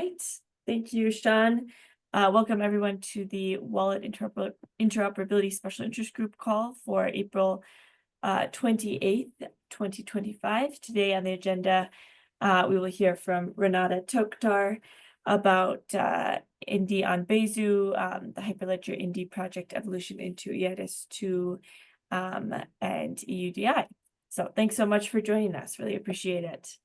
right. Thank you, Sean. Welcome everyone to the Wallet Interoperability Special Interest Group call for April 28th, 2025. Today on the agenda, we will hear from Renata Tokhtar about Indy on Besu, the Hyperledger Indy project evolution into EIDAS 2 and EUDI. So thanks so much for joining us. Really appreciate it.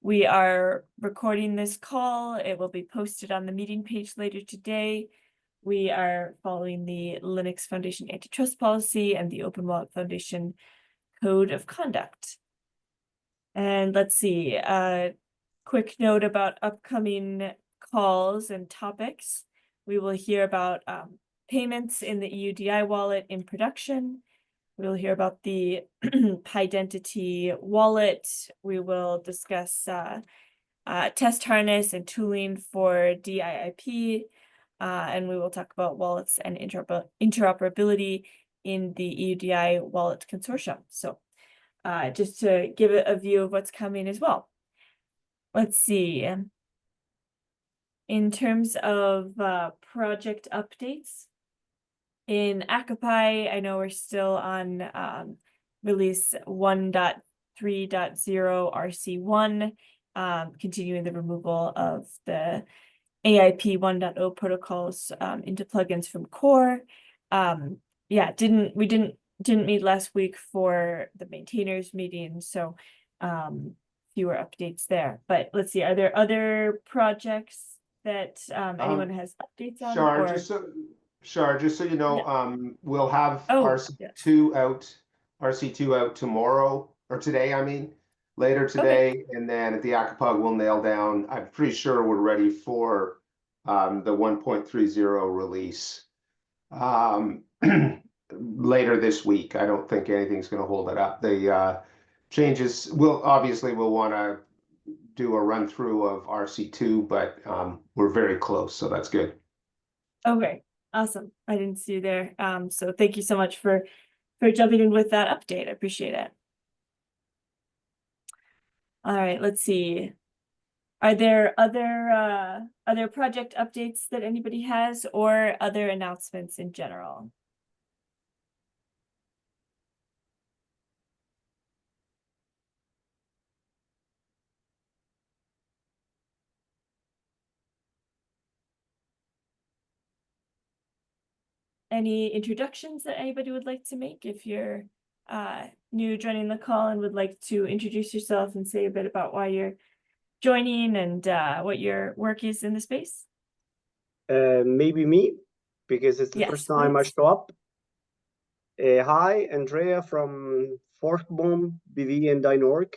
We are recording this call. It will be posted on the meeting page later today. We are following the Linux Foundation Antitrust Policy and the Open Wallet Foundation Code of Conduct. And let's see, a quick note about upcoming calls and topics. We will hear about payments in the EUDI wallet in production. We'll hear about the Pidentity wallet. We will discuss test harness and tooling for DIIP, and we will talk about wallets and interoperability in the EUDI wallet consortium. So just to give a view of what's coming as well. Let's see. In terms of project updates, in Akapai, I know we're still on release 1.3.0 RC1, continuing the removal of the AIP 1.0 protocols into plugins from core. Yeah, we didn't meet last week for the maintainers meeting, so fewer updates there. But let's see, are there other projects that anyone has updates on? Sure, just so you know, we'll have RC2 out tomorrow, or today, I mean, later today, okay. And then at the Akapog we'll nail down, I'm pretty sure we're ready for the 1.30 release later this week. I don't think anything's going to hold it up. The changes, we'll want to do a run through of RC2, but we're very close, so that's good. Okay. Awesome. I didn't see you there. So thank you so much for jumping in with that update. I appreciate it. All right, let's see. Are there other project updates that anybody has or other announcements in general? Any introductions that anybody would like to make? If you're new joining the call and would like to introduce yourself and say a bit about why you're joining and what your work is in the space. Maybe me, because it's the first time I show up. Hi, Andrea from Forkbomb, BV and Dynorg.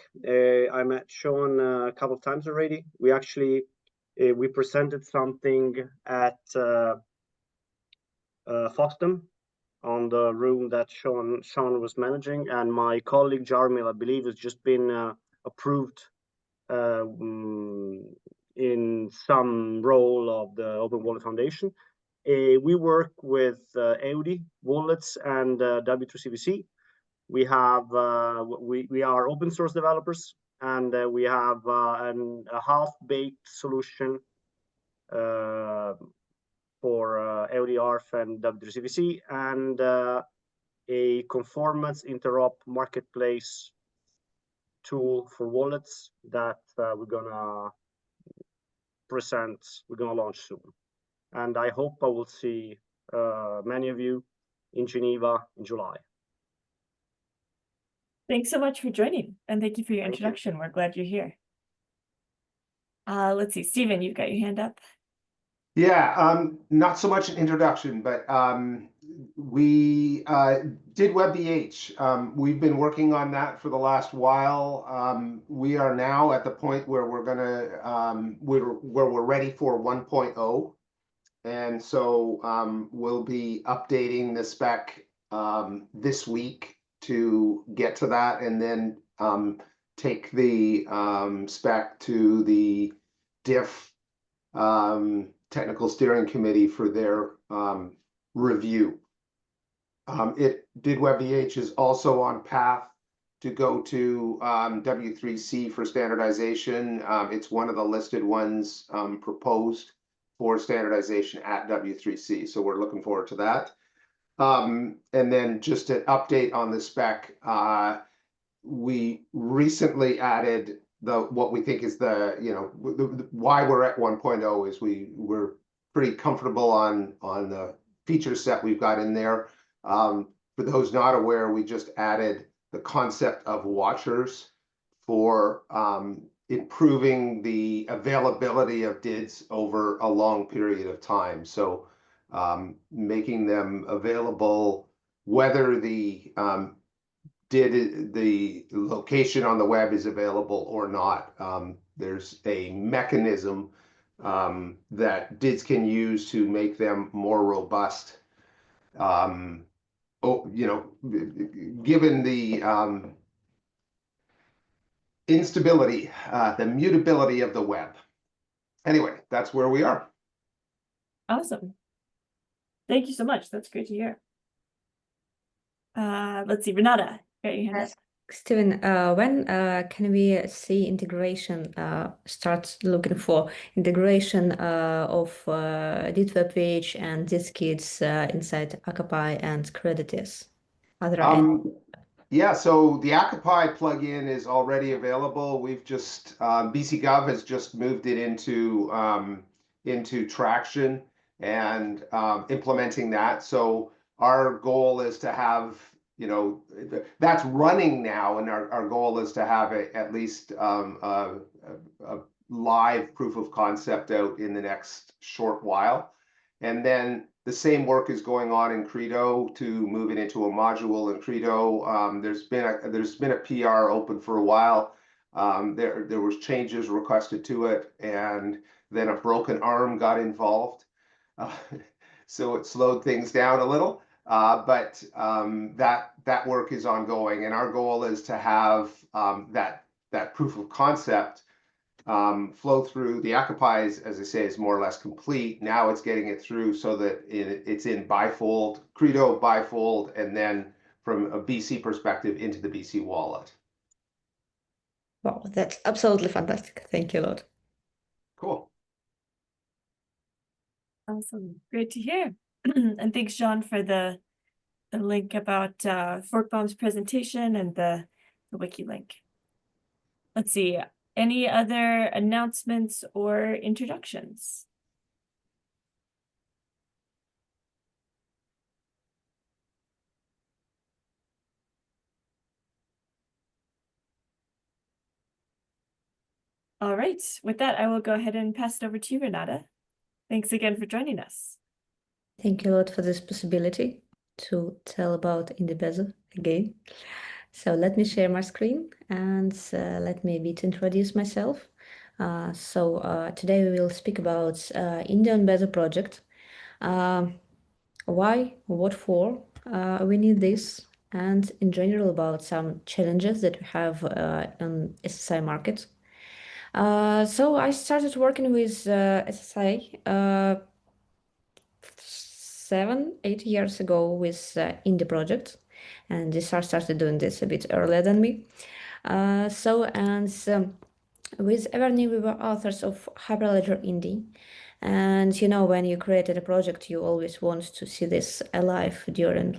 I met Sean a couple of times already. We actually we presented something at Foxton on the room that Sean was managing, and my colleague Jarmil, I believe, has just been approved in some role of the Open Wallet Foundation. We work with EUDI wallets and W2CVC. We have we are open source developers, and we have a half-baked solution for EUDI ARF and W2CVC, and a conformance interop marketplace tool for wallets that we're gonna launch soon. And I hope I will see many of you in Geneva in July. Thanks so much for joining, and thank you for your introduction. We're glad you're here. Let's see, Stephen, you've got your hand up. Yeah, not so much an introduction, but we did WebVH. We've been working on that for the last while. We are now at the point where we're ready for 1.0, and so we'll be updating the spec this week to get to that, and then take the spec to the diff technical steering committee for their review. WebVH is also on path to go to W3C for standardization. It's one of the listed ones proposed for standardization at W3C. So we're looking forward to that. And then just an update on the spec. We recently added what we think is why we're at 1.0 is we're pretty comfortable on the feature set we've got in there. For those not aware, we just added the concept of watchers for improving the availability of DIDs over a long period of time. So making them available whether the the location on the web is available or not. There's a mechanism that DIDs can use to make them more robust. Given the instability, the mutability of the web. Anyway, that's where we are. Awesome. Thank you so much. That's great to hear. Let's see, Renata, got your hand up. Steven, when can we see integration, start looking for integration of DID web page and DID kits inside Occupi and Creditis? Are there any? Yeah, so the Occupi plugin is already available. We've just BC.gov has just moved it into traction and implementing that. So our goal is to have, that's running now, and our goal is to have at least a live proof of concept out in the next short while. And then the same work is going on in Credo to move it into a module in Credo. There's been a PR open for a while. There was changes requested to it, and then a broken arm got involved. So it slowed things down a little. But that work is ongoing, and our goal is to have that proof of concept flow through. The Occupi, as I say, is more or less complete. Now it's getting it through so that it's in bifold, Credo bifold, and then from a BC perspective into the BC wallet. Wow, that's absolutely fantastic. Thank you a lot. Cool. Awesome. Great to hear. And thanks, John, for the link about ForkBomb's presentation and the wiki link. Let's see. Any other announcements or introductions? All right. With that, I will go ahead and pass it over to you, Renata. Thanks again for joining us. Thank you a lot for this possibility to tell about Indy Besu again. So let me share my screen and let me a bit introduce myself. Today we will speak about Indian Besu project. Why, what for we need this, and in general about some challenges that we have on SSI market. So I started working with SSI 7-8 years ago with Indy project, and Desar started doing this a bit earlier than me. With Everny, we were authors of Hyperledger Indy. And when you created a project, you always want to see this alive during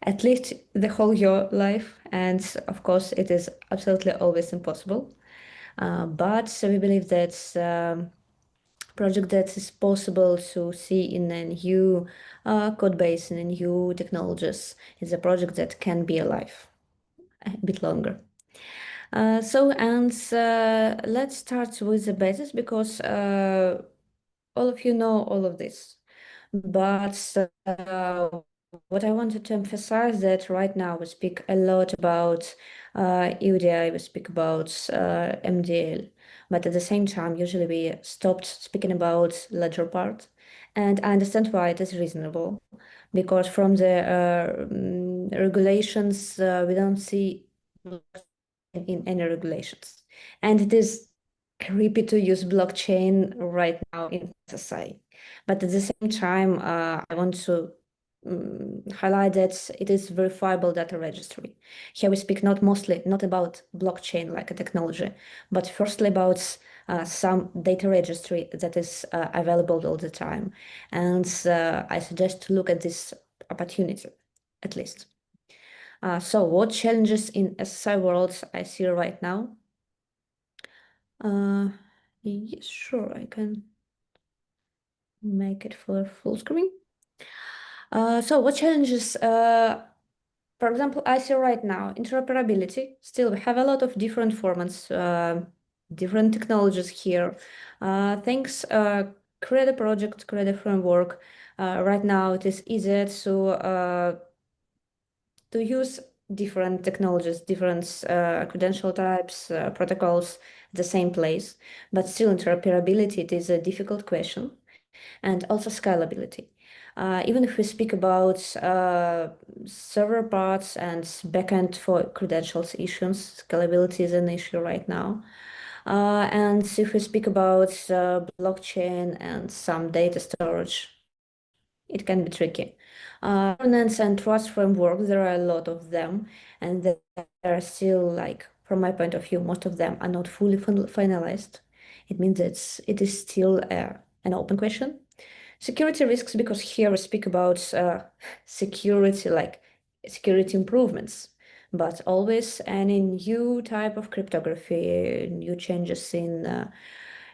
at least the whole your life. And of course, it is absolutely always impossible. But we believe that project that is possible to see in a new code base and new technologies is a project that can be alive a bit longer. Let's start with the basis, because all of you know all of this. But what I wanted to emphasize that right now we speak a lot about EUDI, we speak about MDL, but at the same time, usually we stopped speaking about ledger part. And I understand why it is reasonable, because from the regulations, we don't see in any regulations. And it is creepy to use blockchain right now in SSI. But at the same time, I want to highlight that it is verifiable data registry. Here we speak not about blockchain like a technology, but firstly about some data registry that is available all the time. And I suggest to look at this opportunity, at least. So what challenges in SSI world I see right now? Yes, sure, I can make it for full screen. So what challenges, for example, I see right now interoperability. Still, we have a lot of different formats, different technologies here. Things, create a project, create a framework. Right now, it is easier to use different technologies, different credential types, protocols at the same place. But still, interoperability, it is a difficult question, and also scalability. Even if we speak about server parts and backend for credentials issues, scalability is an issue right now. And if we speak about blockchain and some data storage, it can be tricky. Governance and trust frameworks, there are a lot of them, and there are still, like, from my point of view, most of them are not fully finalized. It means it is still an open question. Security risks, because here we speak about security, like security improvements, but always any new type of cryptography, new changes in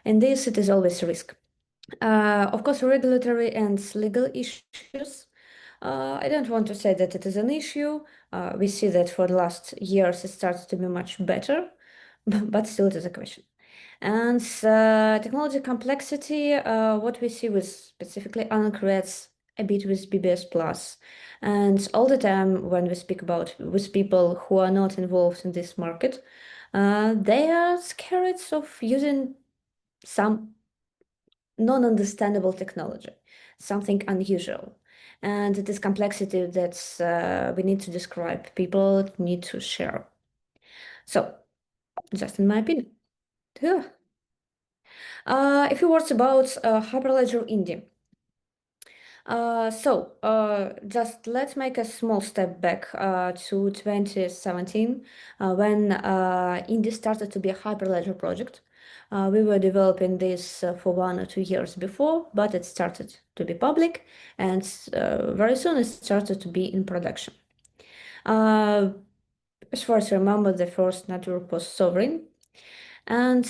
this, it is always a risk. Of course, regulatory and legal issues. I don't want to say that it is an issue. We see that for the last years it starts to be much better, but still it is a question. And technology complexity, what we see with specifically uncreds, a bit with BBS Plus. And all the time when we speak about with people who are not involved in this market, they are scared of using some non-understandable technology, something unusual. And it is complexity that we need to describe, people need to share. So, just in my opinion. Yeah. A few words about Hyperledger Indy. Just let's make a small step back to 2017 when Indy started to be a Hyperledger project. We were developing this for 1 or 2 years before, but it started to be public, and very soon it started to be in production. As far as I remember, the first network was sovereign, and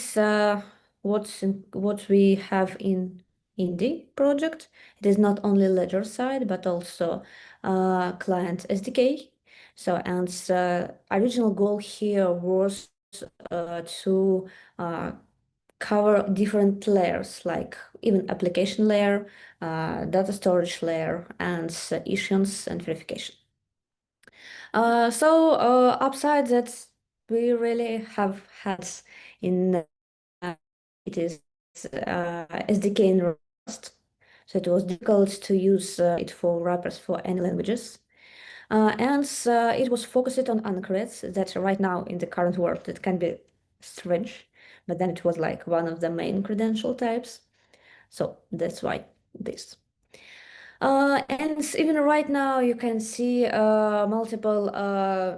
what we have in Indy project, it is not only ledger side but also client SDK. So, and original goal here was to cover different layers, like even application layer, data storage layer, and issuance and verification. Upside that we really have had in it is SDK in Rust. So it was difficult to use it for wrappers for any languages. And it was focused on uncreds that right now in the current world it can be strange, but then it was like one of the main credential types. So that's why this. And even right now, you can see multiple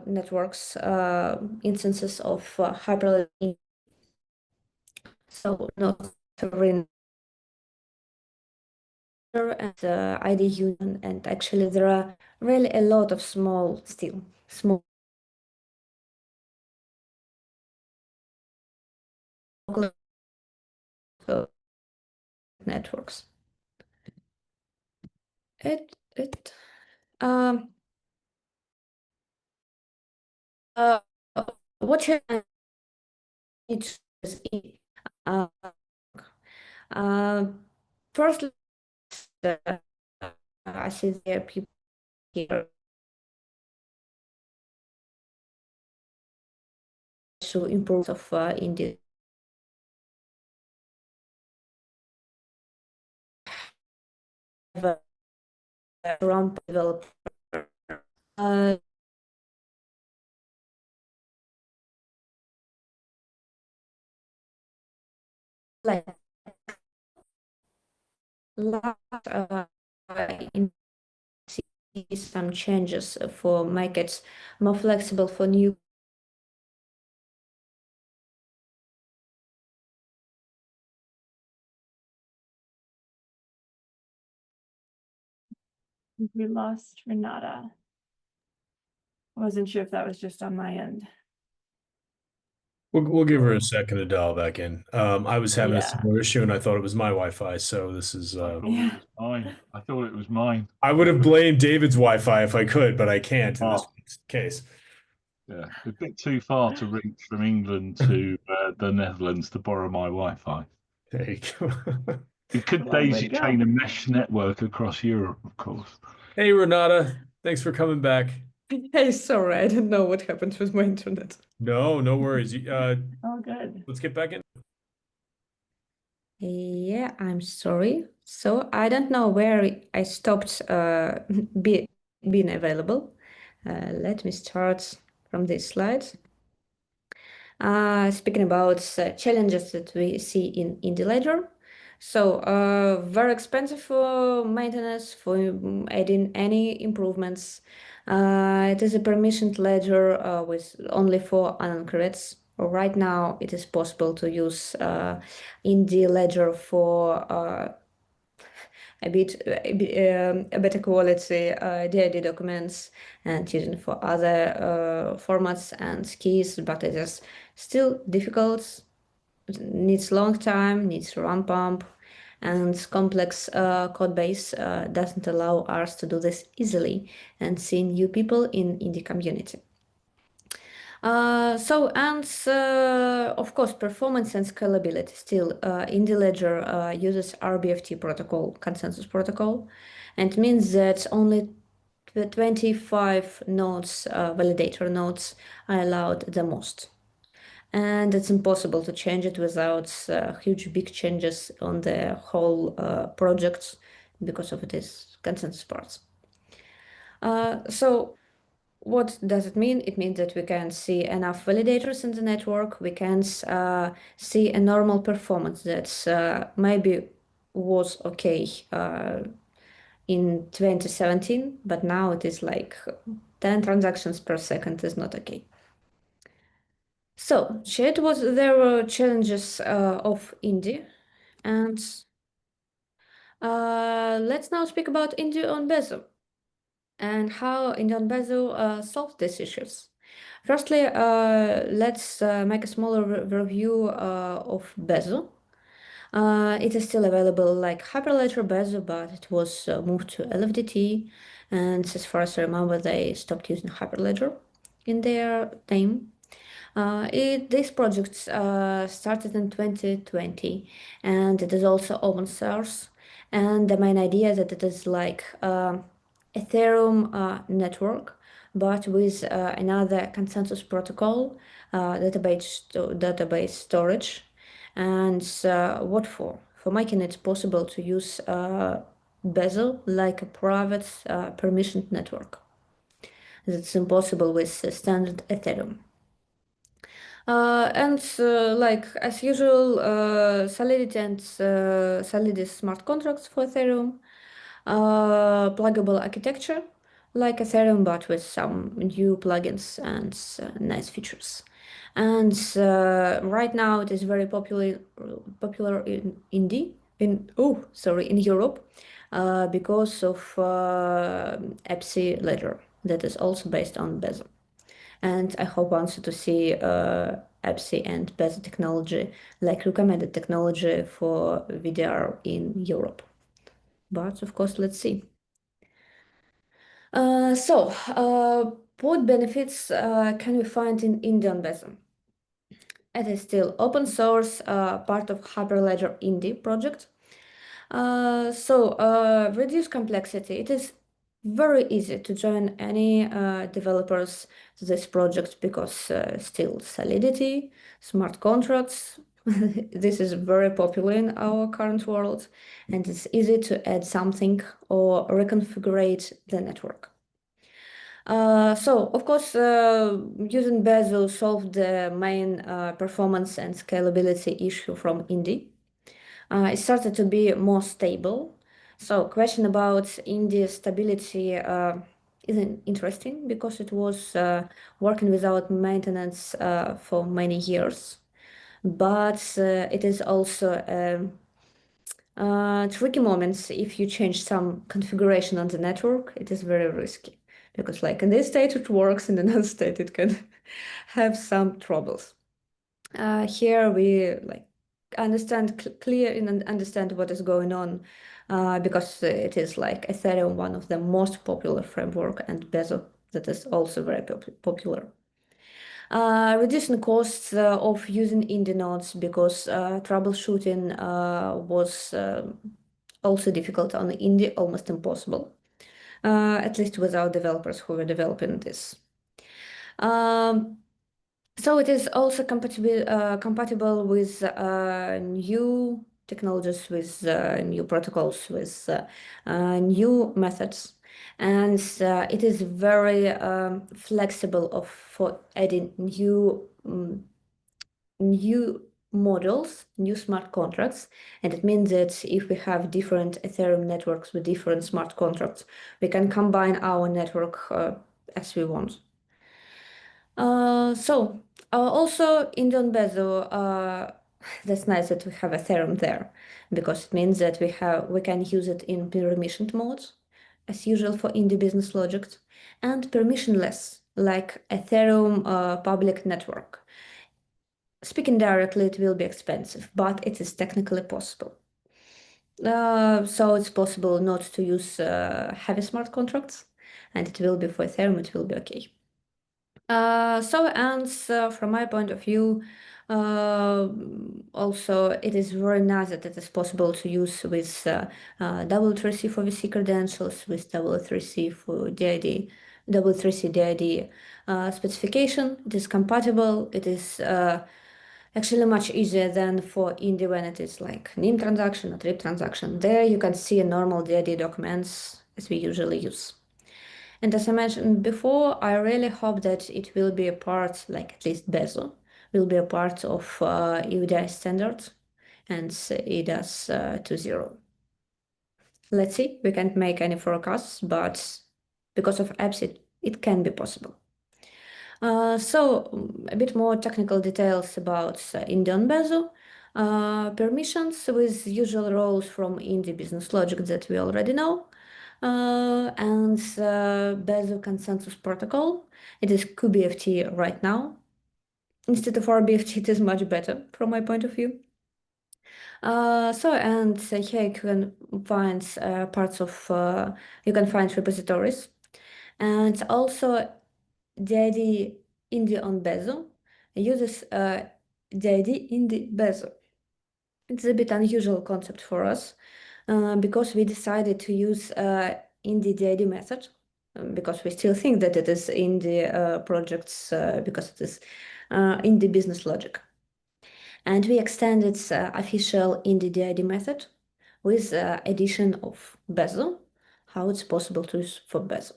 networks, instances of Hyperledger. So not sovereign and ID union, and actually there are really a lot of small uh, networks. Um, uh, what you need to see, uh, uh, first, I see there are people here to improve of India. Around developer. Like last in some changes for make it more flexible for new. We lost Renata. I wasn't sure if that was just on my end. We'll give her a second to dial back in. I was having a Yeah. similar issue and I thought it was my Wi-Fi, so this is I thought Yeah. it was mine. I thought it was mine. I would have blamed David's Wi-Fi if I could, but I can't in this Oh. case. Yeah, a bit too far to reach from England to the Netherlands to borrow my Wi-Fi. There you go. You could Long way to daisy go. chain a mesh network across Europe, of course. Hey Renata, thanks for coming back. Hey, sorry, I don't know what happened with my internet. No worries. Oh, good. Let's get back in. Yeah, I'm sorry. So I don't know where I stopped being available. Let me start from this slide. Speaking about challenges that we see in Ledger. So very expensive for maintenance, for adding any improvements. It is a permissioned ledger with only 4 unencrypts. Right now, it is possible to use Indy Ledger for a better quality DID documents and using for other formats and keys, but it is still difficult. It needs long time, needs ramp up, and complex code base doesn't allow us to do this easily and see new people in the community. Of course, performance and scalability still. Indy Ledger uses RBFT protocol, consensus protocol, and means that only the 25 nodes, validator nodes, are allowed the most. And it's impossible to change it without huge big changes on the whole project because of this consensus parts. So what does it mean? It means that we can see enough validators in the network. We can see a normal performance that maybe was okay in 2017, but now it is like 10 transactions per second is not okay. So there were challenges of Indy, and let's now speak about Indy on Besu and how Indy on Besu solved these issues. Firstly, let's make a smaller review of Besu. It is still available like Hyperledger Besu, but it was moved to LFDT, and as far as I remember, they stopped using Hyperledger in their name. This project started in 2020, and it is also open source. And the main idea is that it is like Ethereum network, but with another consensus protocol, database storage. And what for? For making it possible to use Besu like a private permissioned network. It's impossible with standard Ethereum. Like as usual, Solidity and Solidity smart contracts for Ethereum, pluggable architecture like Ethereum, but with some new plugins and nice features. And right now it is very popular in in Europe because of EPSI Ledger that is also based on Besu. And I hope also to see EPSI and Besu technology, like recommended technology for VDR in Europe. But of course, let's see. What benefits can we find in Indy on Besu? It is still open source, part of Hyperledger Indy project. Reduce complexity. It is very easy to join any developers to this project because still Solidity, smart contracts. This is very popular in our current world, and it's easy to add something or reconfigure the network. Of course, using Besu solved the main performance and scalability issue from Indy. It started to be more stable. So question about Indy stability isn't interesting because it was working without maintenance for many years, but it is also tricky moments if you change some configuration on the network. It is very risky because like in this state it works, in another state it can have some troubles. Here we like understand clear and understand what is going on because it is like Ethereum, one of the most popular framework, and Besu that is also very popular. Reducing costs of using Indy nodes because troubleshooting was also difficult on Indy, almost impossible, at least without developers who were developing this. So it is also compatible with new technologies, with new protocols, with new methods, and it is very flexible for adding new models, new smart contracts. And it means that if we have different Ethereum networks with different smart contracts, we can combine our network as we want. Also in Besu, that's nice that we have Ethereum there because it means that we can use it in permissioned modes, as usual for Indy business logic, and permissionless, like Ethereum public network. Speaking directly, it will be expensive, but it is technically possible. So it's possible not to use heavy smart contracts, and it will be for Ethereum, it will be okay. From my point of view, also it is very nice that it is possible to use with W3C for VC credentials, with W3C for DID, W3C DID specification. It is compatible. It is actually much easier than for Indy when it is like NIM transaction or TRIP transaction. There you can see normal DID documents as we usually use. And as I mentioned before, I really hope that it will be a part, like at least Besu, will be a part of EUDI standards and EDAS 2.0. Let's see, we can't make any forecasts, but because of apps, it can be possible. A bit more technical details about Indy on Besu. Permissions with usual roles from Indy business logic that we already know. And Besu consensus protocol. It is QBFT right now. Instead of RBFT, it is much better from my point of view. Here you can find you can find repositories, and also DID Indy on Besu uses DID Indy Besu. It's a bit unusual concept for us because we decided to use Indy DID method because we still think that it is Indy projects because it is Indy business logic. And we extended official Indy DID method with addition of Besu, how it's possible to use for Besu.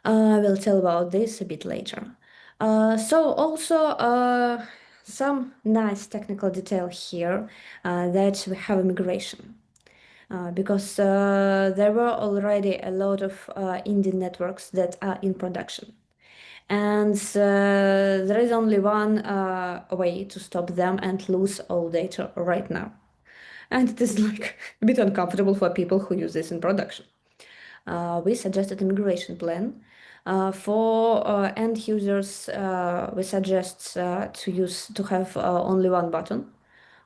I will tell about this a bit later. Some nice technical detail here that we have a migration. Because there were already a lot of Indy networks that are in production. And there is only one way to stop them and lose all data right now. And it is like a bit uncomfortable for people who use this in production. We suggested a migration plan. For end users, we suggest to have only one button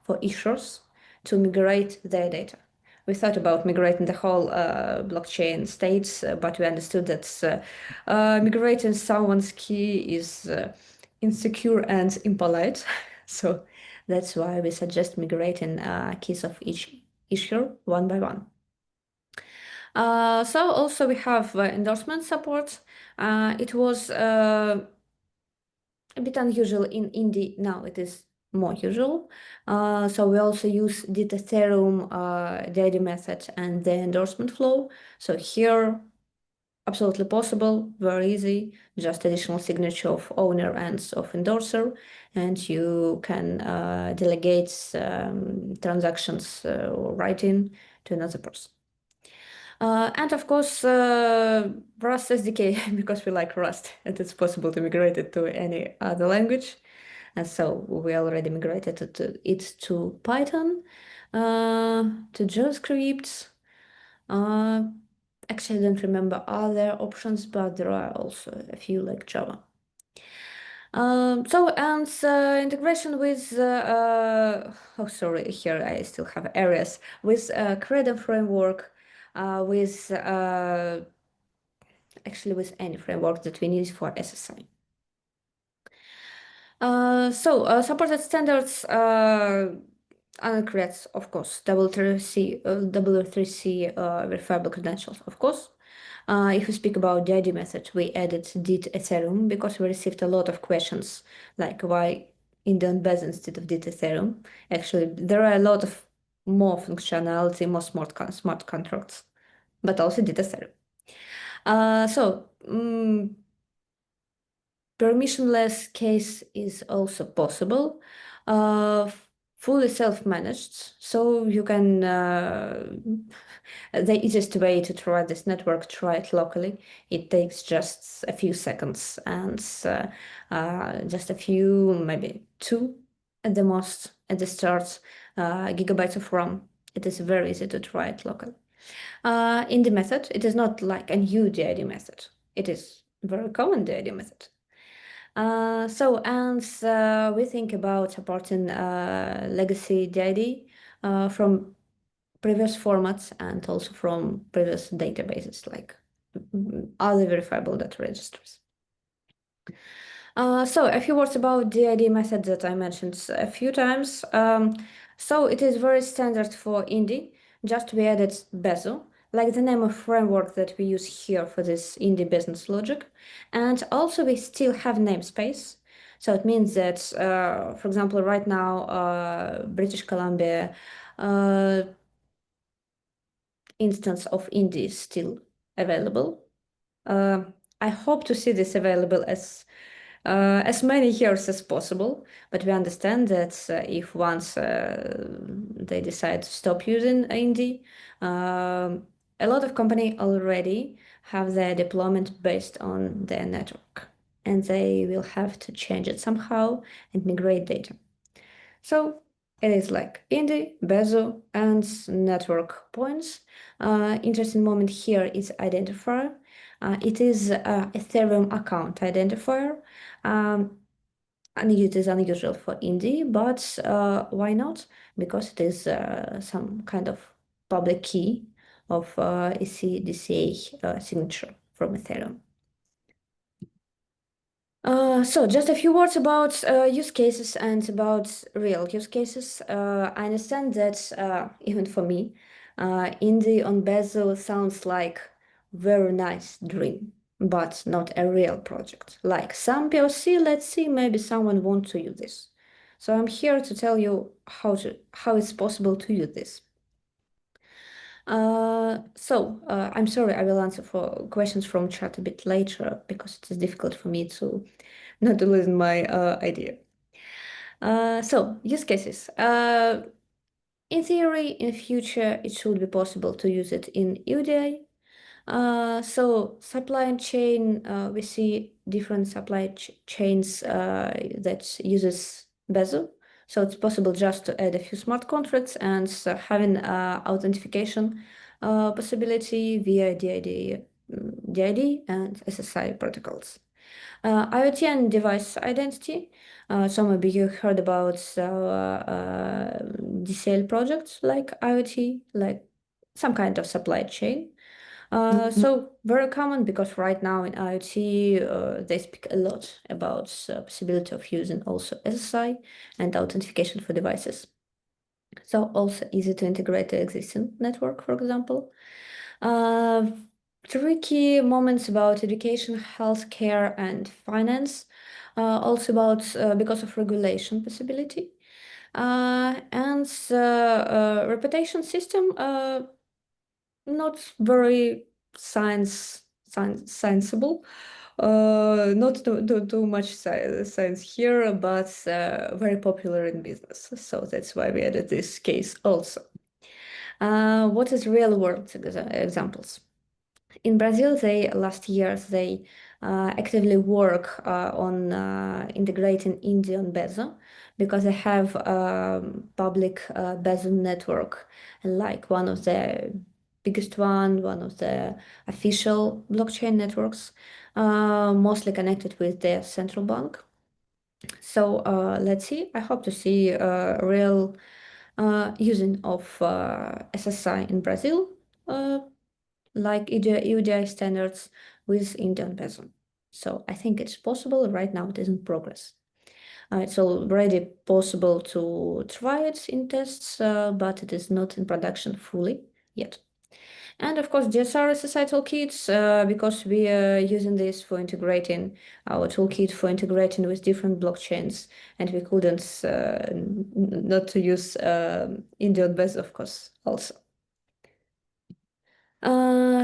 for issuers to migrate their data. We thought about migrating the whole blockchain states, but we understood that migrating someone's key is insecure and impolite. So that's why we suggest migrating keys of each issuer one by one. Also we have endorsement support. It was a bit unusual in Indy. Now it is more usual. So we also use the Ethereum DID method and the endorsement flow. So here, absolutely possible, very easy, just additional signature of owner and of endorser, and you can delegate transactions or writing to another person. And of course, Rust SDK, because we like Rust, and it's possible to migrate it to any other language. And so we already migrated it to Python, to JavaScript. Actually, I don't remember other options, but there are also a few like Java. Integration with oh sorry, here I still have areas with Credit framework, with actually with any framework that we need for SSI. Supported standards creates, of course, W3C verifiable credentials, of course. If we speak about the ID method, we added did Ethereum because we received a lot of questions like why Indy on Besu instead of did Ethereum. Actually, there are a lot of more functionality, more smart contracts, but also did Ethereum. Permissionless case is also possible, fully self-managed, so you can, the easiest way to try this network, try it locally. It takes just a few seconds and just a few, maybe 2 at the most, at the start, gigabytes of RAM. It is very easy to try it locally. In the method, it is not like a new DID method. It is very common DID method. We think about supporting legacy DID from previous formats and also from previous databases like other verifiable data registers. A few words about the DID method that I mentioned a few times. It is very standard for Indy, just we added Besu, like the name of framework that we use here for this Indy business logic. And also we still have namespace. So it means that, for example, right now, British Columbia instance of Indy is still available. I hope to see this available as many years as possible, but we understand that if once they decide to stop using Indy, a lot of companies already have their deployment based on their network, and they will have to change it somehow and migrate data. So it is like Indy, Besu, and network points. Interesting moment here is identifier. It is Ethereum account identifier. And it is unusual for Indy, but why not? Because it is some kind of public key of ECDCA signature from Ethereum. Just a few words about use cases and about real use cases. I understand that even for me, Indy on Besu sounds like very nice dream, but not a real project. Like some POC, let's see, maybe someone wants to use this. So I'm here to tell you how it's possible to use this. I'm sorry, I will answer for questions from chat a bit later because it is difficult for me to not to lose my idea. Use cases. In theory, in future, it should be possible to use it in EUDI. Supply chain, we see different supply chains that uses Besu. So it's possible just to add a few smart contracts and having authentication possibility via DID and SSI protocols. IoT and device identity. Maybe you heard about DCL projects like IoT, like some kind of supply chain. Very common because right now in IoT, they speak a lot about possibility of using also SSI and authentication for devices. So also easy to integrate the existing network, for example. Tricky moments about education, healthcare, and finance. Also about because of regulation possibility. Reputation system, not very scienceable. Not too much science here, but very popular in business. So that's why we added this case also. What is real world examples? In Brazil, last year they actively work on integrating Indy on Besu because they have public Besu network, like one of the biggest one of the official blockchain networks, mostly connected with the central bank. So let's see. I hope to see real using of SSI in Brazil. Like EUDI standards with Indian peso. So I think it's possible. Right now it is in progress. It's already possible to try it in tests, but it is not in production fully yet. And of course, DSR SSI toolkits, because we are using this for integrating our toolkit for integrating with different blockchains, and we couldn't not to use Indian base, of course, also.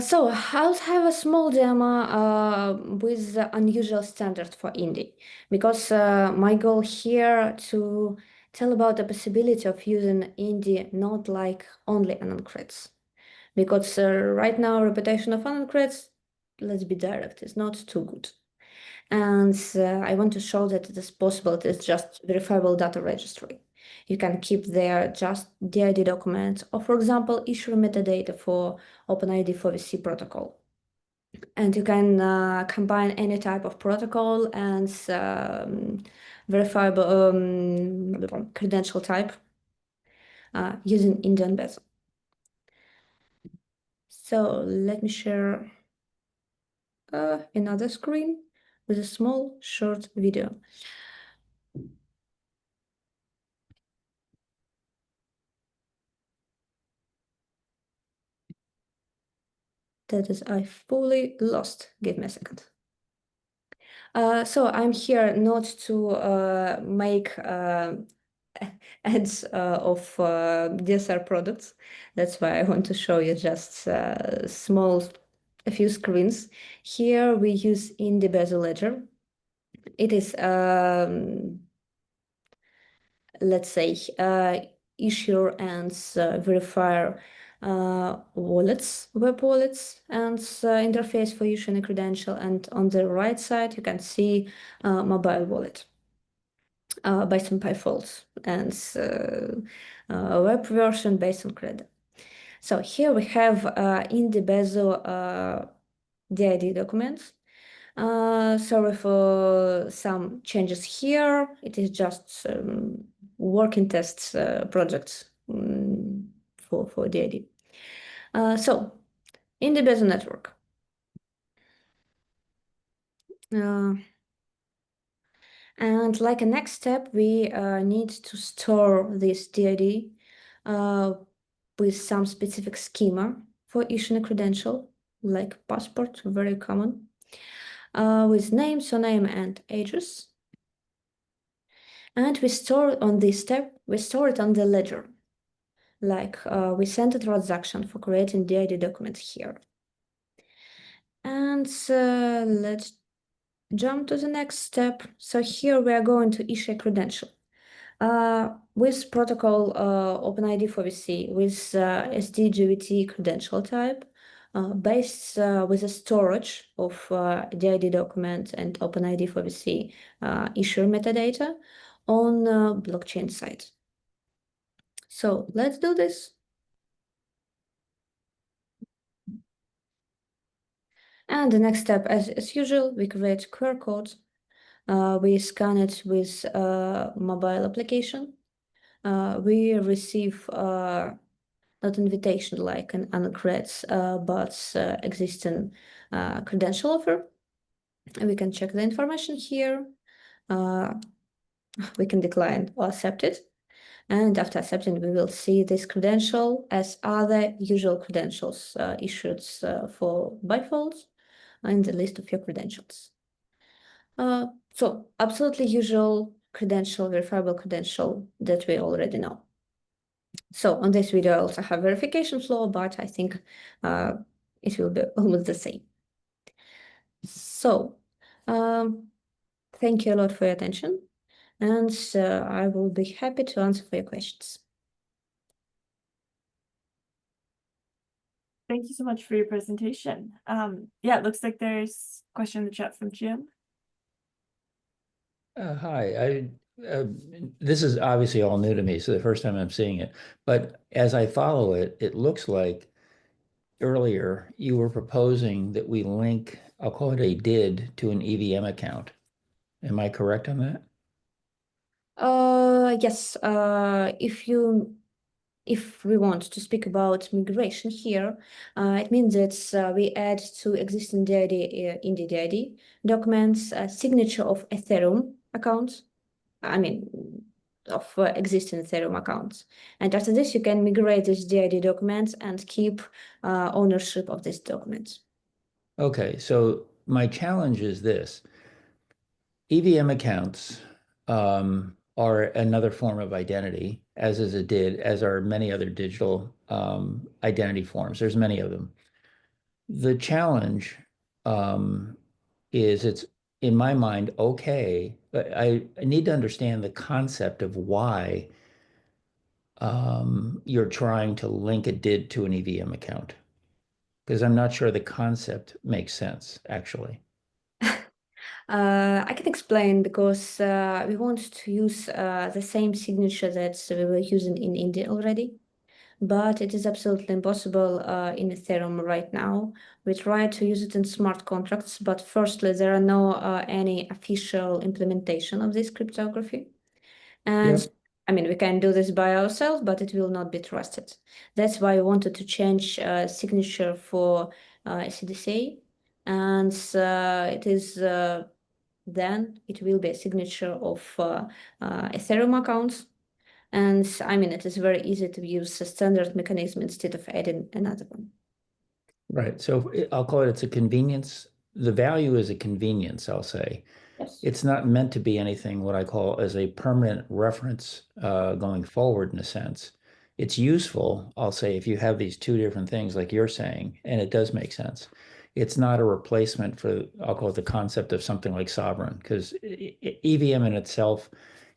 So I'll have a small demo with the unusual standard for Indy, because my goal here to tell about the possibility of using Indy not like only uncreds, because right now reputation of uncreds, let's be direct, is not too good. And I want to show that it is possible. It is just verifiable data registry. You can keep there just DID documents, or for example, issue metadata for OpenID for VC protocol. And you can combine any type of protocol and verifiable credential type using Indian Besu. So let me share another screen with a small short video. That is, I fully lost. Give me a second. So I'm here not to make ads of DSR products. That's why I want to show you just a few screens. Here we use Indy Besu Ledger. It is, let's say, issuer and verifier wallets, web wallets, and interface for issuing a credential. And on the right side, you can see mobile wallet based on PyFault, and web version based on credit. So here we have Indy Besu DID documents. Sorry for some changes here. It is just working tests project for DID. So in the Besu network, and like a next step, we need to store this DID with some specific schema for issuing a credential, like passport, very common, with name, surname, and address. And we store on this step, we store it on the ledger. Like we send a transaction for creating DID documents here. And let's jump to the next step. So here we are going to issue a credential. With protocol OpenID for VC, with SDGVT credential type, based with a storage of DID document and OpenID for VC issuer metadata on blockchain site. So let's do this. And the next step, as usual, we create QR code. We scan it with mobile application. We receive not invitation like an uncreds, but existing credential offer. And we can check the information here. We can decline or accept it. And after accepting, we will see this credential as other usual credentials issued for by default in the list of your credentials. So absolutely usual credential, verifiable credential that we already know. So on this video, I also have verification flow, but I think it will be almost the same. So thank you a lot for your attention, and I will be happy to answer for your questions. Thank you so much for your presentation. Yeah, it looks like there's a question in the chat from Jim. Hi, this is obviously all new to me, so the first time I'm seeing it. But as I follow it, it looks like earlier you were proposing that we link, I'll call it a DID, to an EVM account. Am I correct on that? Yes, if we want to speak about migration here, it means that we add to existing DID, Indy DID documents a signature of Ethereum accounts, of existing Ethereum accounts. And after this, you can migrate these DID documents and keep ownership of these documents. Okay, so my challenge is this. EVM accounts are another form of identity, as is a DID, as are many other digital identity forms. There's many of them. The challenge is it's, in my mind, okay, but I need to understand the concept of why you're trying to link a DID to an EVM account, because I'm not sure the concept makes sense, actually. I can explain because we want to use the same signature that we were using in India already, but it is absolutely impossible in Ethereum right now. We try to use it in smart contracts, but firstly, there are no any official implementation of this cryptography. And Yep. I mean, we can do this by ourselves, but it will not be trusted. That's why we wanted to change signature for SCDCA, and it is then it will be a signature of Ethereum accounts. And I mean, it is very easy to use a standard mechanism instead of adding another one. Right. So I'll call it, it's a convenience. The value is a convenience, I'll say. Yes. It's not meant to be anything what I call as a permanent reference going forward in a sense. It's useful, I'll say, if you have these two different things like you're saying, and it does make sense. It's not a replacement for, I'll call it the concept of something like sovereign, because EVM in itself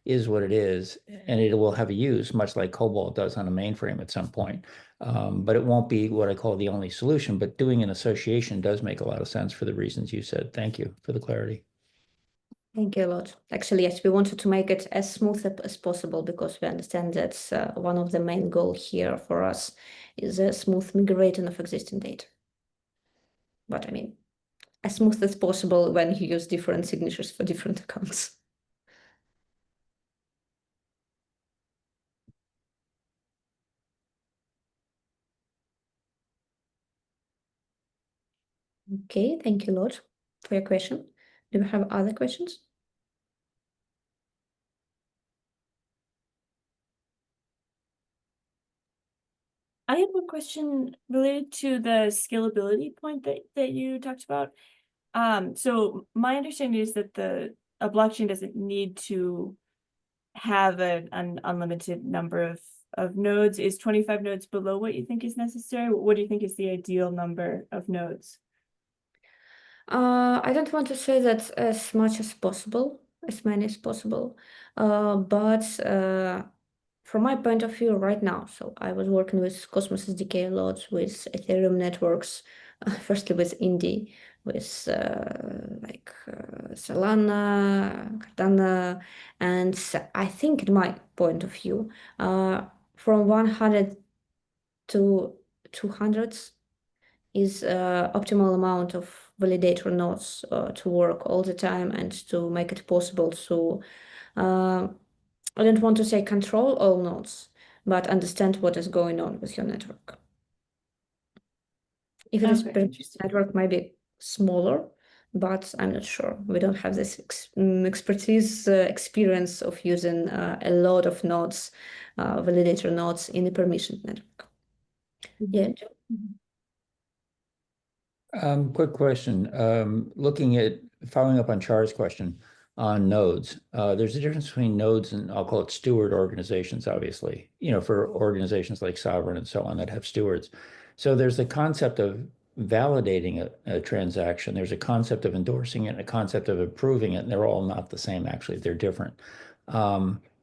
is what it is, and it will have a use, much like COBOL does on a mainframe at some point. But it won't be what I call the only solution, but doing an association does make a lot of sense for the reasons you said. Thank you for the clarity. Thank you a lot. Actually, yes, we wanted to make it as smooth as possible because we understand that one of the main goals here for us is a smooth migrating of existing data. But I mean, as smooth as possible when you use different signatures for different accounts. Okay, thank you a lot for your question. Do we have other questions? I have one question related to the scalability point that you talked about. So my understanding is that a blockchain doesn't need to have an unlimited number of nodes. Is 25 nodes below what you think is necessary? What do you think is the ideal number of nodes? I don't want to say that as much as possible, as many as possible, but from my point of view right now, so I was working with Cosmos SDK a lot, with Ethereum networks, firstly with Indy, with Solana, Cardano, and I think in my point of view, from 100 to 200 is optimal amount of validator nodes to work all the time and to make it possible to, I don't want to say control all nodes, but understand what is going on with your network. If it is Okay, per interesting. network, might be smaller, but I'm not sure. We don't have this expertise, experience of using a lot of nodes, validator nodes in a permissioned network. Yeah. Quick question. Looking at following up on Char's question on nodes, there's a difference between nodes and I'll call it steward organizations, obviously, for organizations like Sovereign and so on that have stewards. So there's the concept of validating a transaction. There's a concept of endorsing it, and a concept of approving it, and they're all not the same, actually. They're different.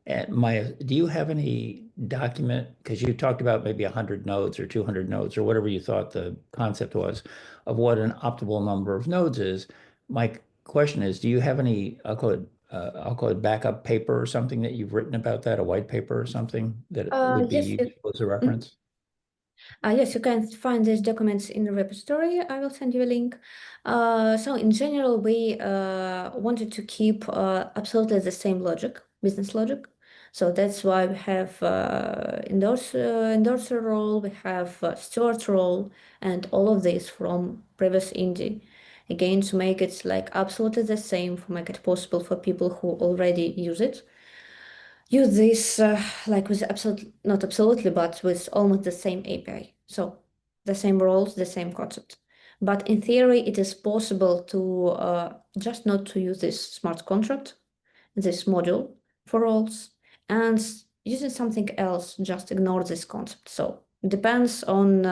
And do you have any document, because you talked about maybe 100 nodes or 200 nodes or whatever you thought the concept was of what an optimal number of nodes is. My question is, do you have any, I'll call it backup paper or something that you've written about that, a white paper or something that would be Yes, useful as a reference? Yes, you can find these documents in the repository. I will send you a link. So in general, we wanted to keep absolutely the same logic, business logic. So that's why we have endorser role, we have steward role, and all of this from previous Indy. Again, to make it like absolutely the same, to make it possible for people who already use it. Use this like with not absolutely, but with almost the same API. So the same roles, the same concept. But in theory, it is possible to just not to use this smart contract, this module for roles, and using something else, just ignore this concept. So it depends on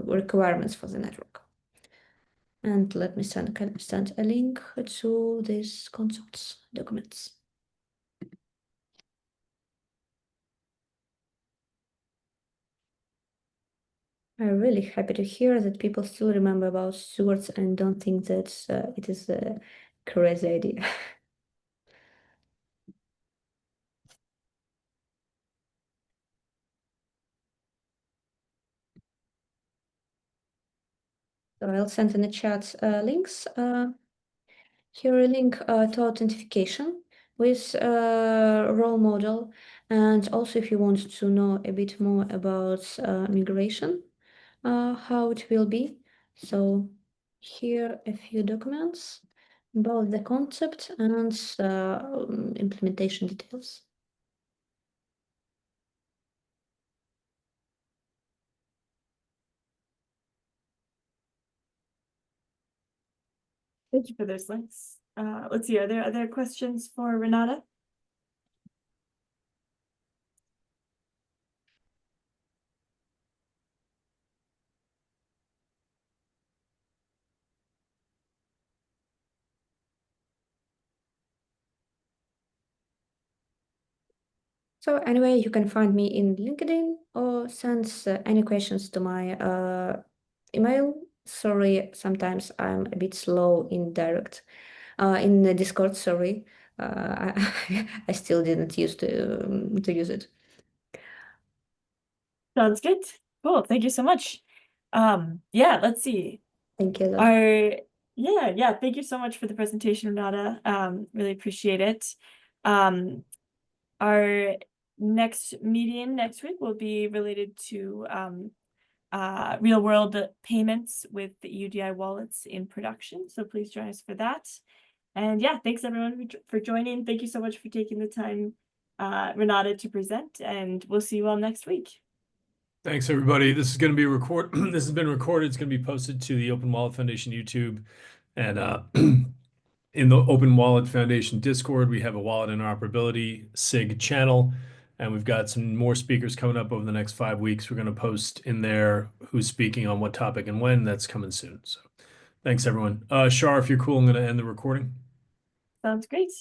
requirements for the network. And let me send a link to these concepts documents. I'm really happy to hear that people still remember about stewards and don't think that it is a crazy idea. So I'll send in the chat links. Here a link to authentication with role model. And also if you want to know a bit more about migration, how it will be. So here a few documents about the concept and implementation details. Thank you for those links. Let's see, are there other questions for Renata? So anyway, you can find me in LinkedIn or send any questions to my email. Sorry, sometimes I'm a bit slow in direct, in the Discord, sorry. I still didn't use to use it. Sounds good. Cool. Thank you so much. Yeah, let's see. Thank you a lot. Yeah, thank you so much for the presentation, Renata. Really appreciate it. Our next meeting next week will be related to real world payments with the EUDI wallets in production. So please join us for that. And yeah, thanks everyone for joining. Thank you so much for taking the time, Renata, to present, and we'll see you all next week. Thanks, everybody. This is going to be This has been recorded. It's going to be posted to the Open Wallet Foundation YouTube, and in the Open Wallet Foundation Discord, we have a wallet interoperability SIG channel, and we've got some more speakers coming up over the next 5 weeks. We're going to post in there who's speaking on what topic and when. That's coming soon. So, thanks, everyone. Shar, if you're cool, I'm going to end the recording. Sounds great.